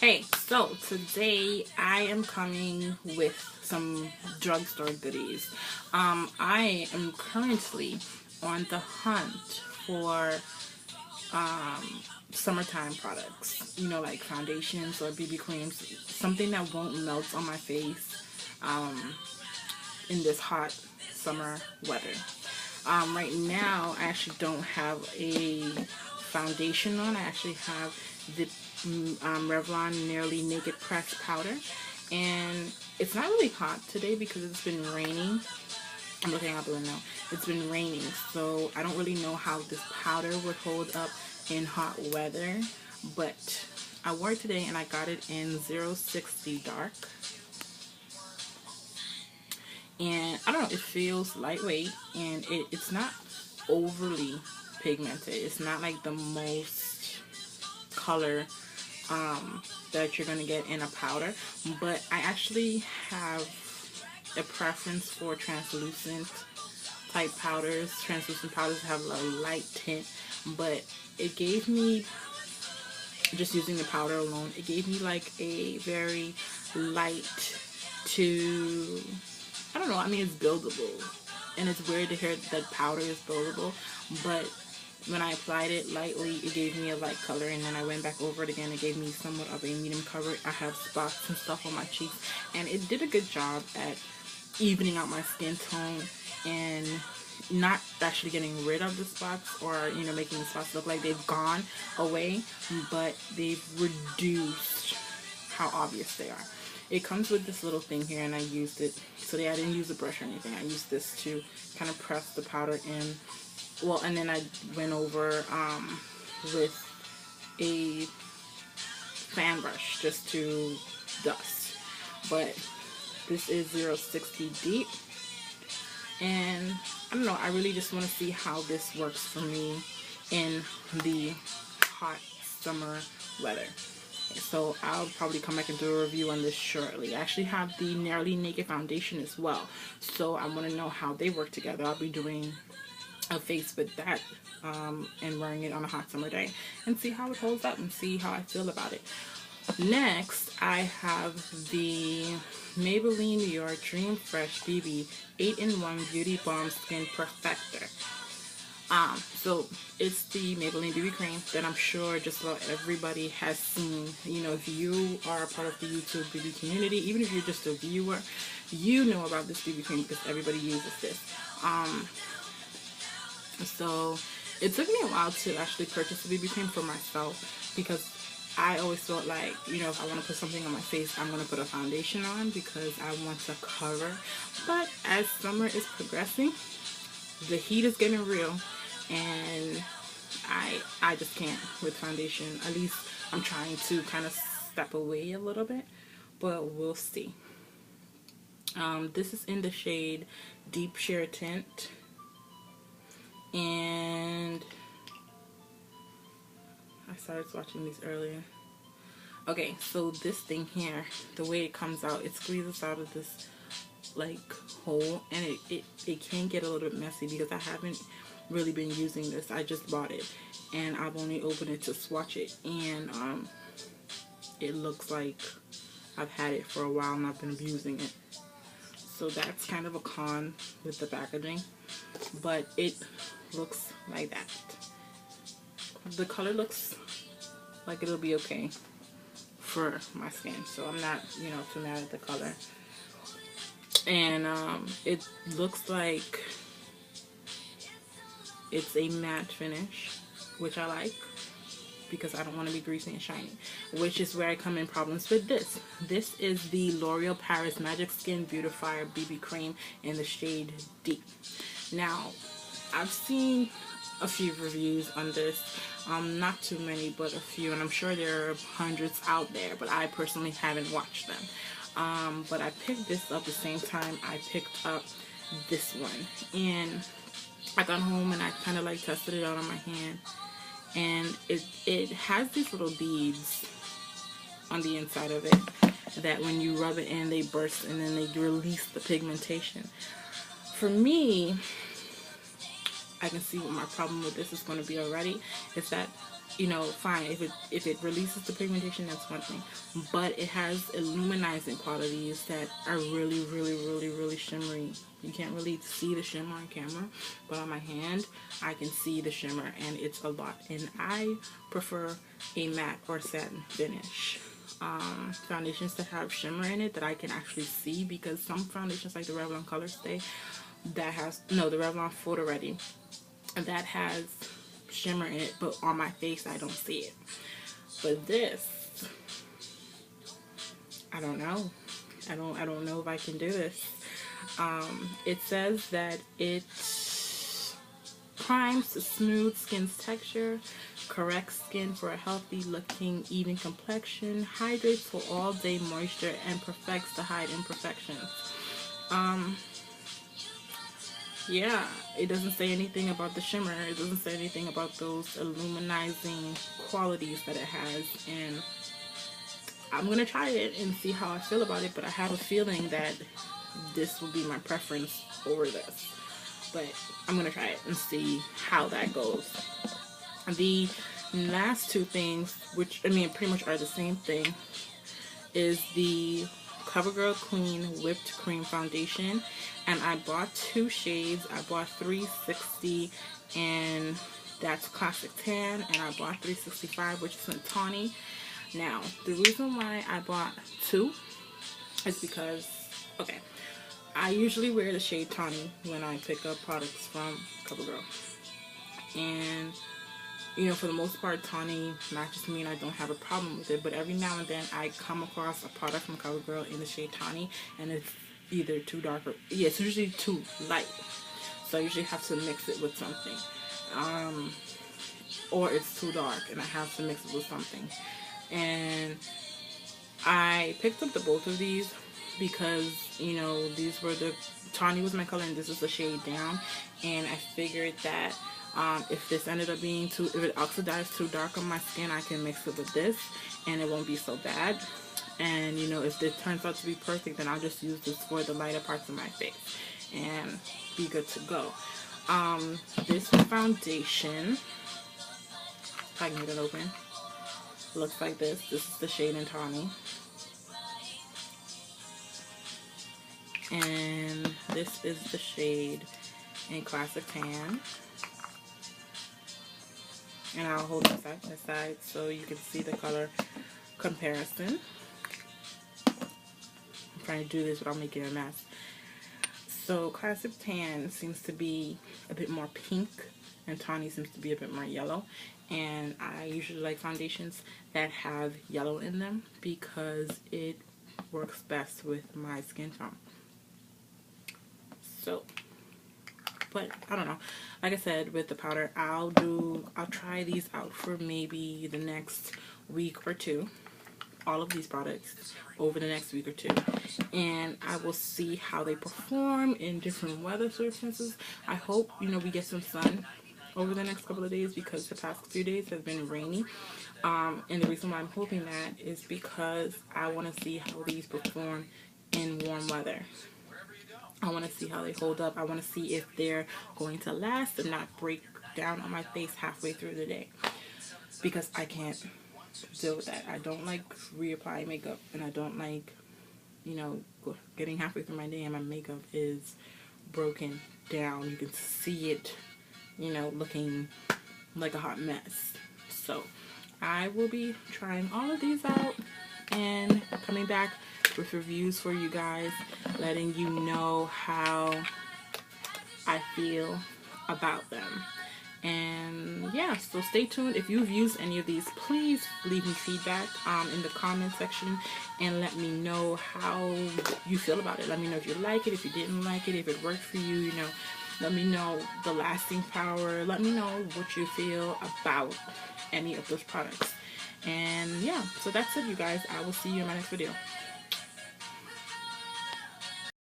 Hey, so today I am coming with some drugstore goodies. I am currently on the hunt for summertime products, like foundations or BB creams, something that won't melt on my face in this hot summer weather. Right now, I actually don't have a foundation on. I actually have the Revlon Nearly Naked Pressed Powder. And it's not really hot today because it's been raining. I'm looking out the window. It's been raining, so I don't really know how this powder would hold up in hot weather. But I wore it today and I got it in 060 Dark. And I don't know, it feels lightweight and it's not overly pigmented. It's not like the most color that you're going to get in a powder, but I actually have a preference for translucent type powders. Translucent powders have a light tint, but it gave me, just using the powder alone, it gave me like a very light to, I don't know, I mean, it's buildable, and it's weird to hear that powder is buildable, but when I applied it lightly, it gave me a light color, and then I went back over it again, it gave me somewhat of a medium cover. I have spots and stuff on my cheeks, and it did a good job at evening out my skin tone and not actually getting rid of the spots or, making the spots look like they've gone away, but they've reduced how obvious they are. It comes with this little thing here, and I used it. Today I didn't use a brush or anything. I used this to kind of press the powder in. Well, and then I went over with a fan brush just to dust. But this is 060 Deep. And I don't know, I really just want to see how this works for me in the hot summer weather. So I'll probably come back and do a review on this shortly. I actually have the Nearly Naked foundation as well, so I want to know how they work together. I'll be doing a face with that and wearing it on a hot summer day and see how it holds up and see how I feel about it. Next, I have the Maybelline New York Dream Fresh BB 8-in-1 Beauty Balm Skin Perfector. So it's the Maybelline BB cream that I'm sure just about everybody has seen. If you are a part of the YouTube BB community, even if you're just a viewer, you know about this BB cream because everybody uses this. So it took me a while to actually purchase a BB cream for myself because I always felt like, if I want to put something on my face, I'm going to put a foundation on because I want to cover. But as summer is progressing, the heat is getting real, and I just can't with foundation. At least I'm trying to kind of step away a little bit, but we'll see. This is in the shade Deep Sheer Tint, and I started swatching these earlier. Okay, so this thing here, the way it comes out, it squeezes out of this like hole, and it can get a little bit messy because I haven't really been using this. I just bought it and I've only opened it to swatch it, and it looks like I've had it for a while and I've been abusing it. So that's kind of a con with the packaging, but it looks like that. The color looks like it'll be okay for my skin, so I'm not, too mad at the color. And it looks like it's a matte finish, which I like because I don't want to be greasy and shiny, which is where I come in problems with this. This is the L'Oreal Paris Magic Skin Beautifier BB Cream in the shade Deep. Now, I've seen a few reviews on this, not too many, but a few, and I'm sure there are hundreds out there, but I personally haven't watched them. But I picked this up the same time I picked up this one, and I got home and I kind of like tested it out on my hand, and it has these little beads on the inside of it that when you rub it in, they burst and then they release the pigmentation. For me, I can see what my problem with this is going to be already, is that you know, fine. If it releases the pigmentation, that's one thing. But it has illuminizing qualities that are really, really, really, really shimmery. You can't really see the shimmer on camera, but on my hand, I can see the shimmer, and it's a lot. And I prefer a matte or satin finish. Foundations that have shimmer in it that I can actually see, because some foundations like the Revlon Color Stay that has, no, the Revlon Photo Ready, that has shimmer in it, but on my face I don't see it. But this, I don't know. I don't know if I can do this. It says that it primes to smooth skin's texture, corrects skin for a healthy looking even complexion, hydrates for all day moisture, and perfects to hide imperfections. Yeah, it doesn't say anything about the shimmer. It doesn't say anything about those illuminizing qualities that it has, and I'm gonna try it and see how I feel about it, but I have a feeling that this will be my preference over this. But I'm gonna try it and see how that goes. The last two things, which I mean pretty much are the same thing, is the CoverGirl Clean Whipped Cream Foundation, and I bought two shades. I bought 360, and that's Classic Tan, and I bought 365, which is in Tawny. Now, the reason why I bought two is because, okay, I usually wear the shade Tawny when I pick up products from CoverGirl, and you know, for the most part, Tawny matches me and I don't have a problem with it, but every now and then I come across a product from CoverGirl in the shade Tawny, and it's either too dark or, yeah, it's usually too light, so I usually have to mix it with something, or it's too dark and I have to mix it with something. And I picked up the both of these because, you know, these were the, Tawny was my color and this is the shade down, and I figured that if this ended up being if it oxidized too dark on my skin, I can mix it with this and it won't be so bad. And you know, if it turns out to be perfect, then I'll just use this for the lighter parts of my face and be good to go. This foundation, if I can get it open, looks like this. This is the shade in Tawny, and this is the shade in Classic Tan. And I'll hold them side by side so you can see the color comparison. I'm trying to do this without making a mess. So Classic Tan seems to be a bit more pink, and Tawny seems to be a bit more yellow. And I usually like foundations that have yellow in them because it works best with my skin tone. So, but I don't know. Like I said, with the powder, I'll try these out for maybe the next week or two. All of these products over the next week or two, and I will see how they perform in different weather circumstances. I hope, you know, we get some sun over the next couple of days because the past few days have been rainy. And the reason why I'm hoping that is because I want to see how these perform in warm weather. I want to see how they hold up. I want to see if they're going to last and not break down on my face halfway through the day, because I can't deal with that. I don't like reapplying makeup, and I don't like, you know, getting halfway through my day and my makeup is broken down. You can see it, you know, looking like a hot mess. So I will be trying all of these out and coming back with reviews for you guys, letting you know how I feel about them. And yeah, so stay tuned. If you've used any of these, please leave me feedback in the comment section and let me know how you feel about it. Let me know if you like it, if you didn't like it, if it worked for you, you know. Let me know the lasting power. Let me know what you feel about any of those products. And yeah, so that's it, you guys. I will see you in my next video.